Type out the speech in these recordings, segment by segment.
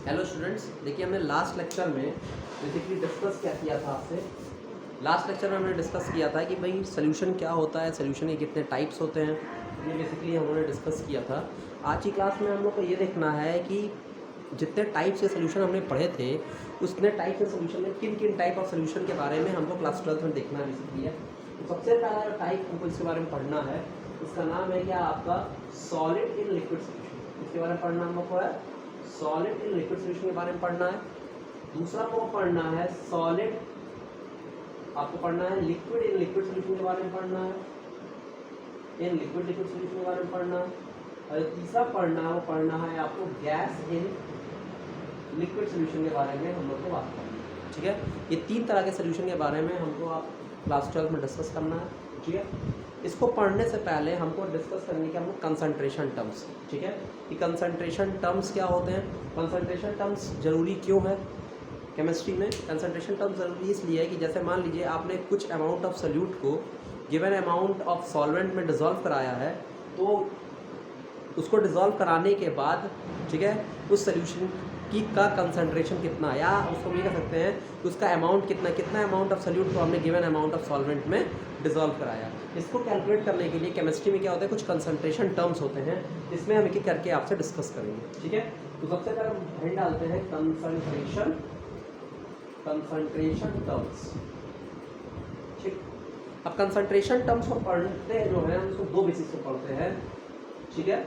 Hello students, देखिए हमने last lecture में बेसिकली डिस्कस क्या किया था आपसे। लास्ट लेक्चर में हमने डिस्कस किया था कि भाई सोल्यूशन क्या होता है, सोल्यूशन के कितने टाइप्स होते हैं, ये बेसिकली हमने डिस्कस किया था। आज की क्लास में हम लोग को ये देखना है कि जितने टाइप्स के सोल्यूशन हमने पढ़े थे उतने टाइप के सोल्यूशन में किन किन टाइप ऑफ सोल्यूशन के बारे में हमको क्लास 12 में देखना बेसिकली है। तो सबसे पहला टाइप हमको इसके बारे में पढ़ना है, इसका नाम है क्या आपका सॉलिड इन लिक्विड सोल्यूशन। इसके बारे में पढ़ना हमको है सॉलिड इन लिक्विड सोल्यूशन के बारे में पढ़ना है। दूसरा आपको पढ़ना है सॉलिड, आपको पढ़ना है लिक्विड इन लिक्विड सोल्यूशन के बारे में पढ़ना है, इन लिक्विड लिक्विड सोल्यूशन के बारे में पढ़ना है। और तीसरा पढ़ना है वो पढ़ना है आपको गैस इन लिक्विड सोल्यूशन के बारे में हम लोग को बात करनी है। ठीक है, ये तीन तरह के सोल्यूशन के बारे में हमको आप क्लास 12 में डिस्कस करना है। ठीक है, इसको पढ़ने से पहले हमको डिस्कस करने के हमको कंसंट्रेशन टर्म्स। ठीक है, कि कंसंट्रेशन टर्म्स क्या होते हैं, कंसंट्रेशन टर्म्स ज़रूरी क्यों है केमिस्ट्री में। कंसंट्रेशन टर्म्स ज़रूरी इसलिए है कि जैसे मान लीजिए आपने कुछ अमाउंट ऑफ सोल्यूट को गिवन अमाउंट ऑफ सॉल्वेंट में डिज़ोल्व कराया है, तो उसको डिज़ोल्व कराने के बाद ठीक है उस सोल्यूशन की का कंसंट्रेशन कितना, या उसको भी कह सकते हैं कि उसका अमाउंट कितना अमाउंट ऑफ सोल्यूट को हमने गिवन अमाउंट ऑफ सॉल्वेंट में डिज़ोल्व कराया। इसको कैलकुलेट करने के लिए केमिस्ट्री में क्या होता है, कुछ कंसंट्रेशन टर्म्स होते हैं, इसमें हम एक एक करके आपसे डिस्कस करेंगे। ठीक है, तो सबसे पहले हम हेड डालते हैं कंसंट्रेशन टर्म्स। ठीक, अब कंसंट्रेशन टर्म्स को पढ़ते जो है हम उसको दो बेसिस पे पढ़ते हैं। ठीक है,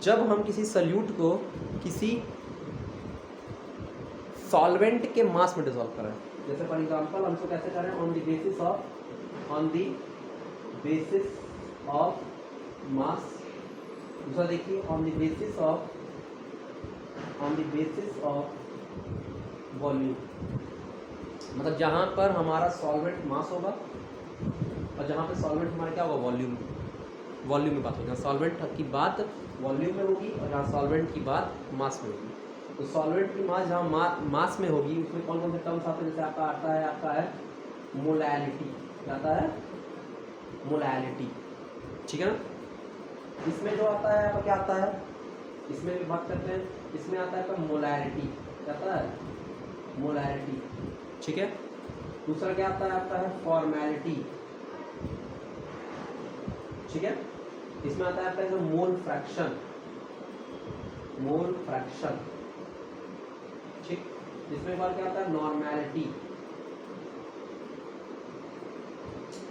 जब हम किसी सोल्यूट को किसी सॉल्वेंट के मास में डिसॉल्व करें, जैसे फॉर एग्जांपल हम इसको कैसे करें, on the basis of mass. दूसरा देखिए on the basis of volume, मतलब जहां पर हमारा सॉल्वेंट मास होगा और जहां पे सॉल्वेंट हमारा क्या होगा वॉल्यूम में बात होगी। सॉल्वेंट की बात वॉल्यूम में होगी और जहाँ सॉल्वेंट की बात मास में होगी। तो सॉल्वेंट की मास जहाँ मास में होगी उसमें कौन कौन से टर्म्स आते हैं, जैसे आपका है मोलैलिटी, क्या आता है मोलैलिटी। ठीक है ना, इसमें जो आता है आपका क्या आता है, इसमें भी बात करते हैं, इसमें आता है आपका मोलैरिटी, क्या आता है मोलैरिटी। ठीक है, दूसरा क्या आता है आपका है फॉर्मेलिटी। ठीक है, इसमें आता है आपका मोल फ्रैक्शन। ठीक, इसमें बार क्या आता है नॉर्मेलिटी।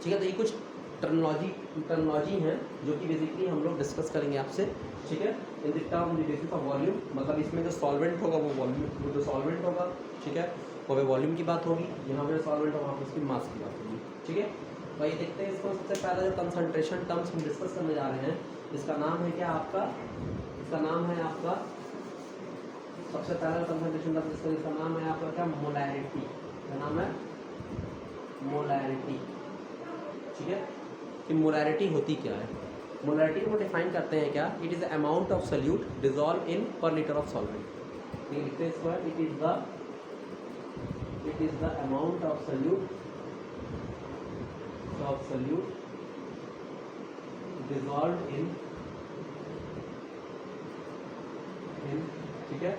ठीक है, तो ये कुछ टर्मिनोलॉजी हैं जो कि बेसिकली हम लोग डिस्कस करेंगे आपसे। ठीक है, in the term the basis of volume, मतलब इसमें जो सॉल्वेंट होगा वो वॉल्यूम, वो जो सॉल्वेंट होगा ठीक है वो पे वॉल्यूम की बात होगी, यहाँ पे सॉल्वेंट होगा वहाँ पे उसकी मास की बात होगी। ठीक है, तो ये देखते हैं इसको। सबसे पहला जो कंसंट्रेशन टर्म्स हम डिस्कस करने जा रहे हैं, इसका नाम है क्या आपका, इसका नाम है आपका सबसे पहला कंसंट्रेशन टर्म्स इसका नाम है आपका क्या मोलैरिटी। क्या नाम है मोलैरिटी। ठीक है, कि मोलैरिटी होती क्या है, मोलैरिटी को डिफाइन करते हैं क्या, it is the amount of solute dissolve in पर लीटर ऑफ सॉल्वेंट। ये लिखते हैं इसको, it is the amount of solute dissolved in ठीक है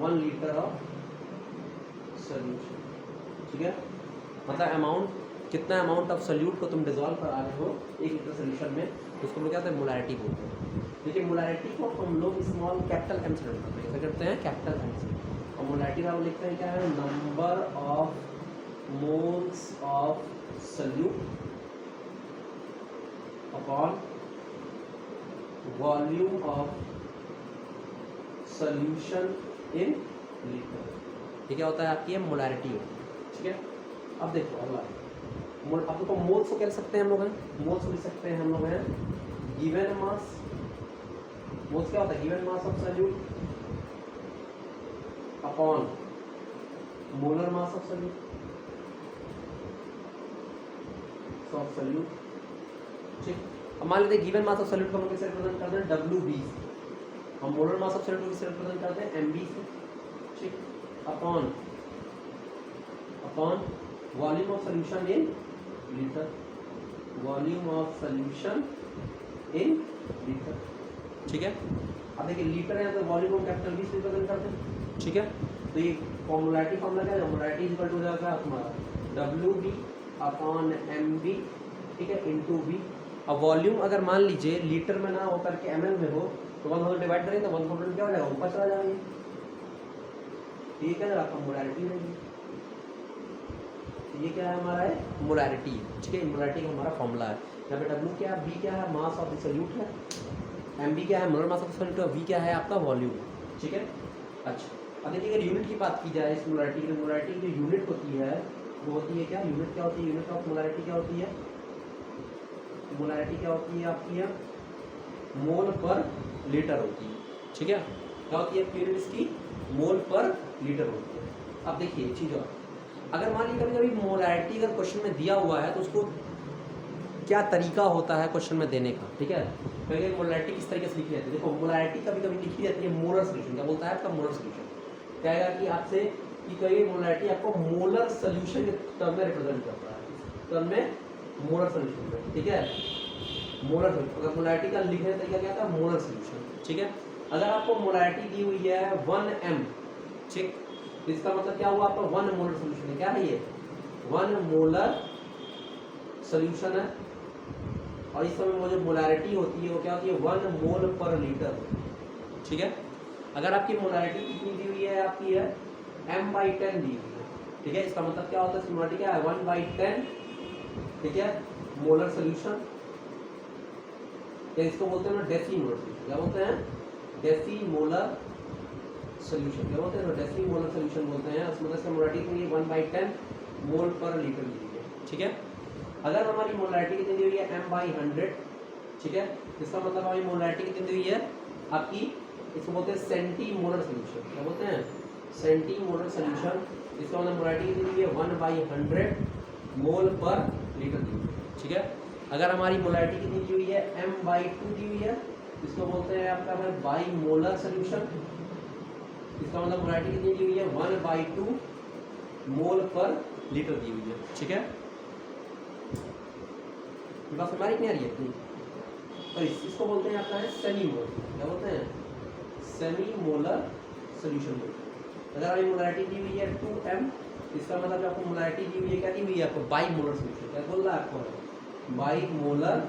1 लीटर ऑफ सोल्यूशन। ठीक है, मतलब अमाउंट कितना अमाउंट ऑफ सोल्यूट को तुम डिसॉल्व करा रहे हो 1 लीटर सोल्यूशन में, उसको हम लोग क्या कहते हैं मोलैरिटी बोलते हैं। देखिए मोलैरिटी को हम लोग स्मॉल कैपिटल एम से डिनोट करते हैं, कैसे करते हैं कैपिटल एम से, और मोलैरिटी का हम लिखते हैं क्या है number of moles of solute upon volume of solution in litre. ठीक है, होता है आपकी मोलैरिटी होती है। ठीक है, अब देखो अगला आप लोग को मोल्स को क्या लिख सकते हैं हम लोग हैं, मोल्स को लिख सकते हैं हम लोग हैं गिवन मास। मोल्स क्या होता है, given mass of solute upon molar mass of solute. ठीक, अब मान लेते हैं गिवन मास ऑफ सोल्यूट को हम किससे रिप्रेजेंट करते हैं WB से, हम मोलर मास ऑफ सोल्यूट को किससे रिप्रेजेंट करते हैं MB से। ठीक, upon volume of solution in litre, volume of solution in litre. ठीक है, अब देखिए लीटर है तो वॉल्यूम को कैपिटल 20 रिप्रेजेंट करते हैं, ठीक है। तो ये मोलैरिटी फॉर्मूला क्या है, मोलैरिटी इक्वल टू हो जाएगा हमारा WV/MB, ठीक है, इंटू V। अब वॉल्यूम अगर मान लीजिए लीटर में ना होकर के ml में हो तो 1000 डिवाइड करेंगे तो 1000 क्या हो जाएगा, ऊपर चला जाएगा। ये क्या है आपका मोलैरिटी रहेगी, ये क्या है हमारा है मोलैरिटी, ठीक है। मोलैरिटी का हमारा फॉर्मूला है। यहाँ पे W क्या है, B क्या है, मास ऑफ द सॉल्यूट है, MB क्या है, molar mass of the solute है, V क्या है आपका वॉल्यूम, ठीक है। अच्छा अब देखिए अगर यूनिट की बात की जाए इस मोलैरिटी की, मोलैरिटी की जो यूनिट होती है वो होती है क्या, यूनिट क्या होती है, यूनिट ऑफ मोलैरिटी क्या होती है, मोलैरिटी क्या होती है आपकी है मोल पर लीटर होती है, ठीक है। क्या होती है यूनिट इसकी, मोल पर लीटर होती है। अब देखिए एक चीज़ और, अगर मान लीजिए कभी कभी मोलैरिटी अगर क्वेश्चन में दिया हुआ है तो उसको क्या तरीका होता है क्वेश्चन में देने का, ठीक है। कभी मोलैरिटी किस तरीके से लिखी जाती है, देखो मोलैरिटी कभी कभी लिखी जाती है मोलर सोल्यूशन, क्या बोलता है आपका मोलर सोल्यूशन, क्या है कि आपसे कि कोई मोलैरिटी आपको मोलर सोल्यूशन के टर्म में रिप्रेजेंट करता है, टर्म में मोलर सोल्यूशन में, ठीक है। मोलर सोल्यूशन अगर मोलैरिटी का लिखने का तरीका क्या था, मोलर सोल्यूशन, ठीक है। अगर आपको मोलैरिटी दी हुई है 1m, ठीक, इसका मतलब क्या हुआ आपका 1 मोलर सोल्यूशन है, क्या है ये 1 मोलर सोल्यूशन है। और इस समय वो जो मोलैरिटी होती है वो क्या होती है 1 मोल पर लीटर, ठीक है। अगर आपकी मोलैरिटी कितनी दी हुई है, आपकी है m/10 दी हुई है, ठीक है। इसका मतलब क्या होता है, मोलैरिटी क्या है 1/10, ठीक है, मोलर सोल्यूशन, या इसको बोलते हैं ना डेसीमोलर सोल्यूशन, क्या बोलते हैं डेसीमोलर सोल्यूशन, क्या बोलते हैं डेसीमोलर सोल्यूशन बोलते हैं। उसमें इसका मोलैरिटी कितनी है 1/10 मोल पर लीटर दी हुई है, ठीक है। अगर हमारी मोलैरिटी कितनी दी हुई है m/100, ठीक है, इसका मतलब हमारी मोलैरिटी कितनी दी हुई है आपकी, इसको बोलते हैं सेंटीमोलर सोल्यूशन, क्या बोलते हैं सेंटीमोलर सोल्यूशन। इसका मतलब मोलैरिटी कितनी दी हुई है 1/100 मोल पर लीटर दी हुई है, ठीक है। अगर हमारी मोलैरिटी कितनी दी हुई है m/2 दी हुई है, इसको बोलते हैं आपका भाई बाईमोलर सोल्यूशन। इसका मतलब मोलैरिटी कितनी दी हुई है 1/2 मोल पर लीटर दी हुई है, ठीक है। बस हमारी क्या रही है, और इसको बोलते हैं आपका है सेमी मोलर, क्या बोलते हैं सेमी मोलर सोल्यूशन बोलते हैं। अगर हमारी मोलैरिटी दी हुई है 2m, इसका मतलब आपको मोलैरिटी दी हुई है क्या दी हुई है आपको बाईमोलर सोल्यूशन, क्या बोल रहा है आपको बाईमोलर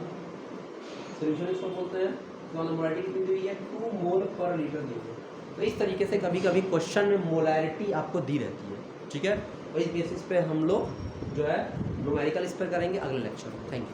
सोल्यूशन इसको बोलते हैं। तो मोलैरिटी कितनी दी हुई है 2 मोल पर लीटर दी हुई है। तो इस तरीके से कभी कभी क्वेश्चन में मोलैरिटी आपको दी रहती है, ठीक है। और इस बेसिस पे हम लोग जो है न्यूमेरिकल इस पर करेंगे अगले लेक्चर में। Thank you.